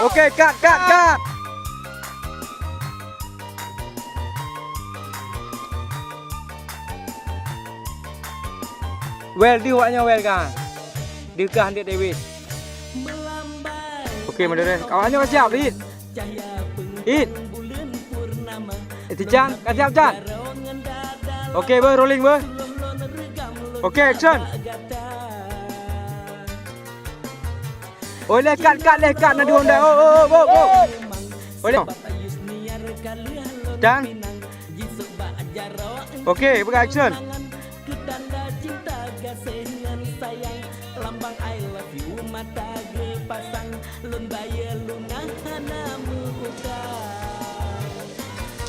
Okey, cut. Well, dia waknya well kan. Dia ke 100 Davis. Okey, modern. Kawannya kau siap, Hit. Hit. Tijan, kau siap, Chan? Okey, ber, rolling, ber. Okey, action. Oh, lekat, nanti Honda. Oh. Boleh. Dan. Okey, beri action. Lambang I love you mata gepasang lun baya lunahana muda.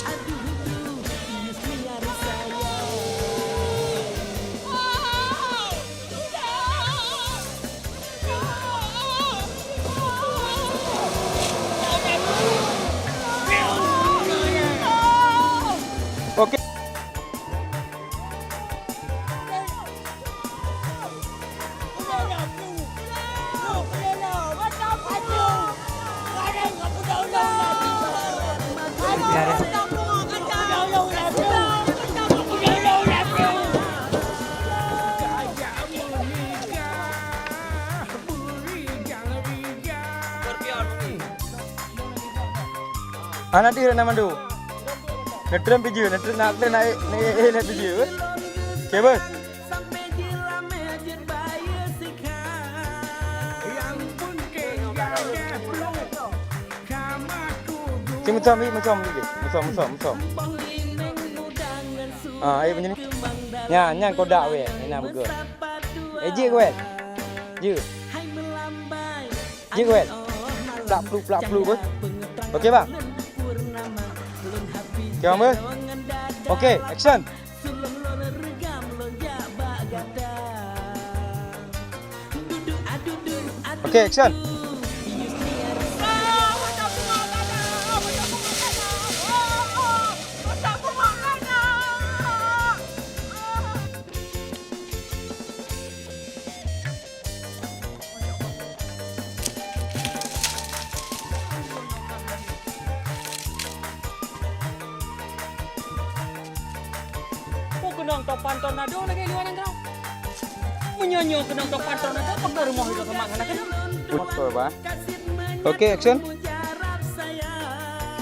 Aduh yus miar saya. Okey. Anak dia nama tu. Netram piju, netram nak naik piju. Okey, bos. Macam ni. Ah, air macam ni. Nya kodak weh, nak burger. Jik weh. Jik weh. Plak plu bos. Okey bang. Okey bang bos. Okey, action. Okey, action. Kenang topan tornado lagi luar kau. Menyanyi kenang topan tornado pakai rumah itu ke mana kan? Motor bah. Okey, action.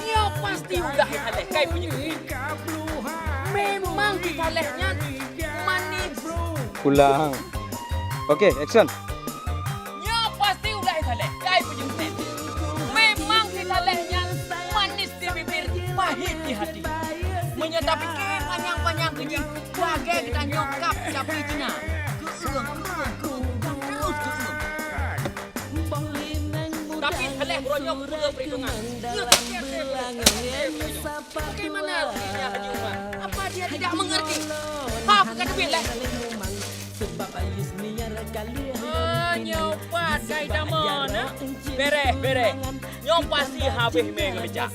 Ya pasti udah haleh kai punya. Memang kita lehnya manis. Pulang. Okey, action. Ya pasti udah haleh kai punya. Memang kita lehnya manis di bibir, pahit di hati. Menyatapi panjang-panjang kenyang bagai kita nyokap tapi cina tapi haleh bronyok perhitungan bagaimana artinya Hajiuma? Apa dia tidak mengerti? Bukan duit lah nyopat kai damana bereh nyopat si habis mega becak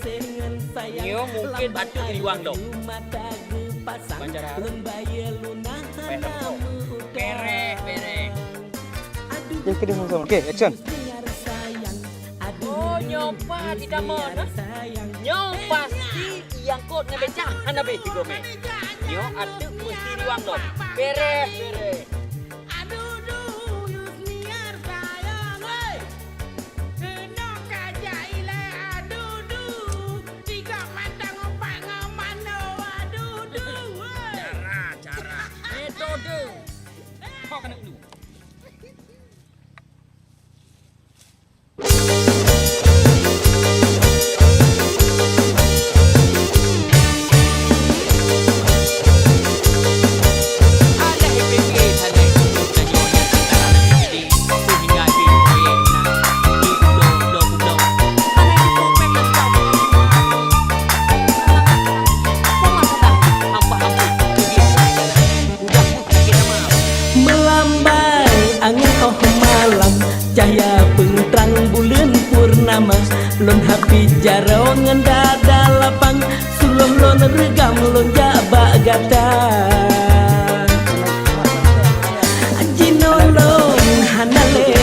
nyo mungkin batu di wang dong bereh Yang kedua sama. Okey, action. oh nyopat di damana nyopat si yang kot ngebecak hanabe di gome nyo atu mesti di wang dong bereh kau kena dulu. Cahaya penterang bulan purnama lon hapi jarau ngendada lapang sulung lon regam lon jaba gata jinolong hanale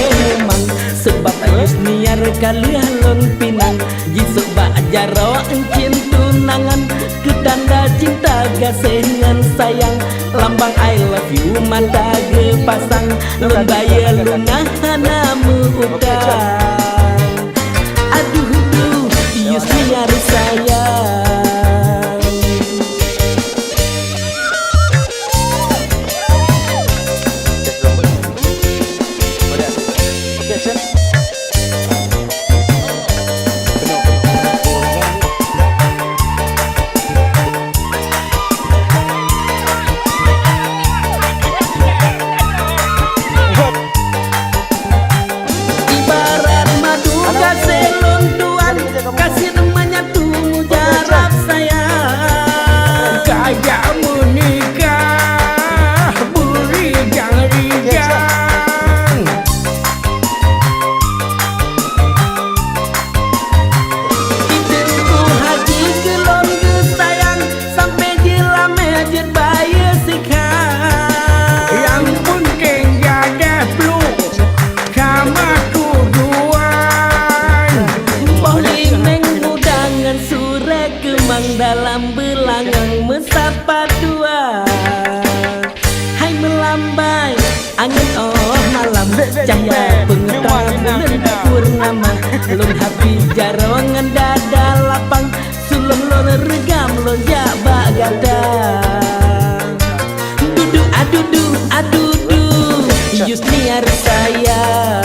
mang sebab Yus niar kalian lon pinang Jisuk bak jaro encin tunangan Kedanda cinta gasengan sayang Lambang I love you mata gepasang Lon bayar lunah namu utang Aduh duh Yus niar sayang Okey, action. Ibarat madu gaselon tuan Kasih menyatu mujarab sayang Kayak menikah Berijang-rijang Itu haji gelon ke sayang Sampai jela mejit bayar sikang Yang penting jadah peluk Sama tuduhan Boleh mengudangan surat kemang dalam belangan mesapa dua Hai melambai angin oh malam Cahaya pengetang bulan purnama Lon hapi jarongan dada lapang Suluh lon regam lon jabak gadang Duduk adudu adudu Yus niar sayang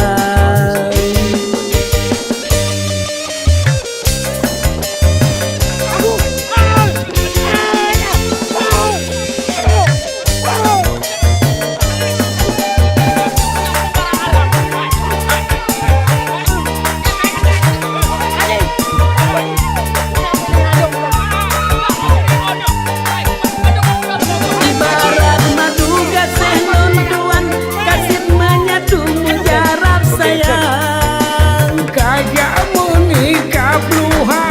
Ibarat madu gaseh lon tuan Kasih menyatu mujarab sayang Kayak menikah peluhan